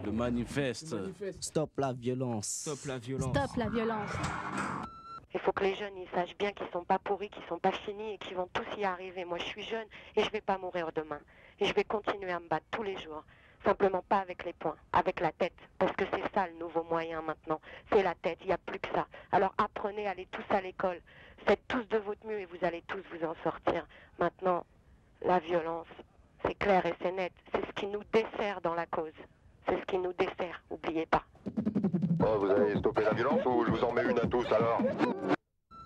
le manifeste. Stop la violence. Stop la violence. Stop la violence. Il faut que les jeunes ils sachent bien qu'ils sont pas pourris, qu'ils sont pas finis et qu'ils vont tous y arriver. Moi je suis jeune et je vais pas mourir demain. Et je vais continuer à me battre tous les jours. Simplement pas avec les poings, avec la tête. Parce que c'est ça le nouveau moyen maintenant. C'est la tête, il n'y a plus que ça. Alors apprenez, allez tous à l'école. Faites tous de votre mieux et vous allez tous vous en sortir. Maintenant, la violence, c'est clair et c'est net. C'est ce qui nous dessert dans la cause. C'est ce qui nous dessert, oubliez pas. Bon, vous allez stopper la violence ou je vous en mets une à tous alors?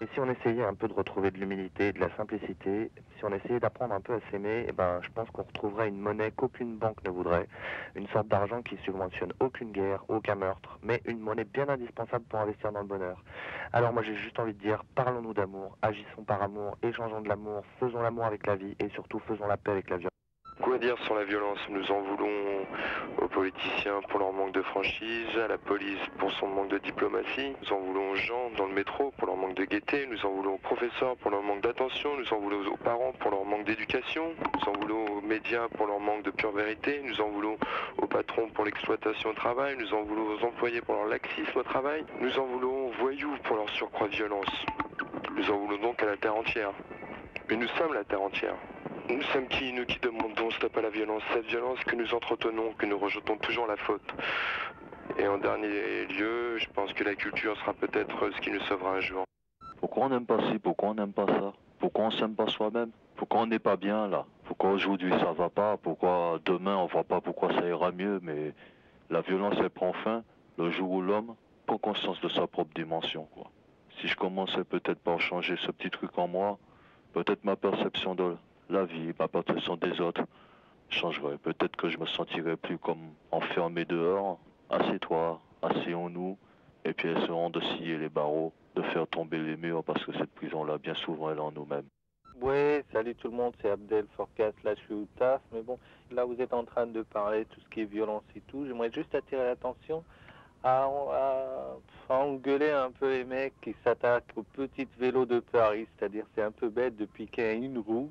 Et si on essayait un peu de retrouver de l'humilité, de la simplicité, si on essayait d'apprendre un peu à s'aimer, eh ben, je pense qu'on retrouverait une monnaie qu'aucune banque ne voudrait, une sorte d'argent qui subventionne aucune guerre, aucun meurtre, mais une monnaie bien indispensable pour investir dans le bonheur. Alors moi j'ai juste envie de dire, parlons-nous d'amour, agissons par amour, échangeons de l'amour, faisons l'amour avec la vie et surtout faisons la paix avec la violence. Quoi dire sur la violence? Nous en voulons aux politiciens pour leur manque de franchise, à la police pour son manque de diplomatie, nous en voulons aux gens dans le métro pour leur manque de gaieté, nous en voulons aux professeurs pour leur manque d'attention, nous en voulons aux parents pour leur manque d'éducation, nous en voulons aux médias pour leur manque de pure vérité, nous en voulons aux patrons pour l'exploitation au travail, nous en voulons aux employés pour leur laxisme au travail, nous en voulons aux voyous pour leur surcroît de violence. Nous en voulons donc à la terre entière. Mais nous sommes la terre entière. Nous sommes qui, nous qui demandons stop à la violence, cette violence que nous entretenons, que nous rejetons toujours la faute. Et en dernier lieu, je pense que la culture sera peut-être ce qui nous sauvera un jour. Pourquoi on n'aime pas ci, pourquoi on n'aime pas ça? Pourquoi on s'aime pas soi-même? Pourquoi on n'est pas bien là? Pourquoi aujourd'hui ça va pas? Pourquoi demain on voit pas pourquoi ça ira mieux? Mais la violence elle prend fin le jour où l'homme prend conscience de sa propre dimension, quoi. Si je commençais peut-être par changer ce petit truc en moi, peut-être ma perception de la vie, ma perception des autres changerait. Peut-être que je me sentirais plus comme enfermé dehors. Assieds-toi, asseyons-nous, et puis essayons de scier les barreaux, de faire tomber les murs, parce que cette prison-là, bien souvent, elle est en nous-mêmes. Ouais, salut tout le monde, c'est Abdel Forecast, là je suis au taf, mais bon, là vous êtes en train de parler de tout ce qui est violence et tout. J'aimerais juste attirer l'attention à engueuler un peu les mecs qui s'attaquent aux petites vélos de Paris, c'est-à-dire c'est un peu bête de piquer une roue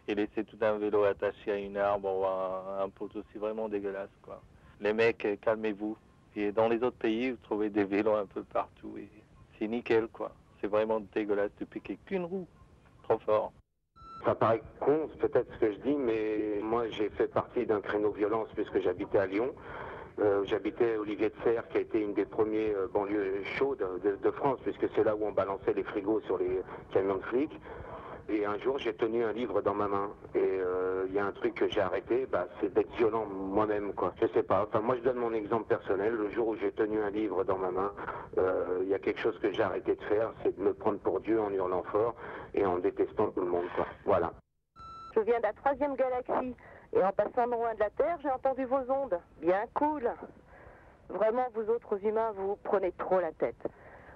et laisser tout un vélo attaché à une arbre ou à un poteau, c'est vraiment dégueulasse, quoi. Les mecs, calmez-vous. Et dans les autres pays, vous trouvez des vélos un peu partout et c'est nickel, quoi. C'est vraiment dégueulasse de piquer qu'une roue. Trop fort. Ça paraît con, c'est peut-être ce que je dis, mais moi j'ai fait partie d'un créneau violence puisque j'habitais à Lyon. J'habitais Olivier de Serres, qui a été une des premières banlieues chaudes de France, puisque c'est là où on balançait les frigos sur les camions de flics. Et un jour, j'ai tenu un livre dans ma main. Et il y a un truc que j'ai arrêté, c'est d'être violent moi-même, quoi. Je sais pas. Enfin, moi, je donne mon exemple personnel. Le jour où j'ai tenu un livre dans ma main, il y a quelque chose que j'ai arrêté de faire, c'est de me prendre pour Dieu en hurlant fort et en détestant tout le monde, quoi. Voilà. Je viens de la 3e galaxie et en passant non loin de la Terre, j'ai entendu vos ondes. Bien cool. Vraiment, vous autres humains, vous vous prenez trop la tête.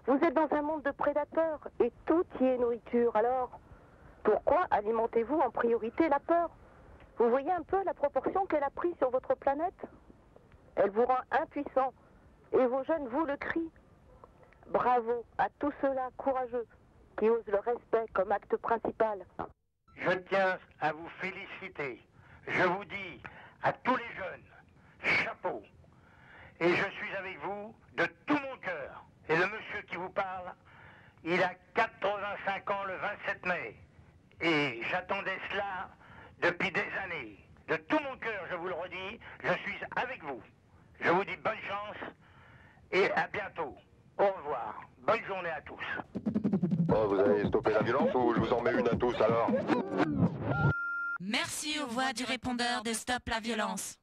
Vous êtes dans un monde de prédateurs et tout y est nourriture. Alors, pourquoi alimentez-vous en priorité la peur? Vous voyez un peu la proportion qu'elle a prise sur votre planète? Elle vous rend impuissant et vos jeunes vous le crient. Bravo à tous ceux-là courageux qui osent le respect comme acte principal. Je tiens à vous féliciter. Je vous dis à tous les jeunes, chapeau. Et je suis avec vous de tout mon cœur. Et le monsieur qui vous parle, il a 85 ans le 27 mai. Et j'attendais cela depuis des années. De tout mon cœur, je vous le redis, je suis avec vous. Je vous dis bonne chance et à bientôt. Au revoir. Bonne journée à tous. Bon, vous allez stopper la violence ou je vous en mets une à tous alors? Merci aux voix du répondeur de Stop la violence.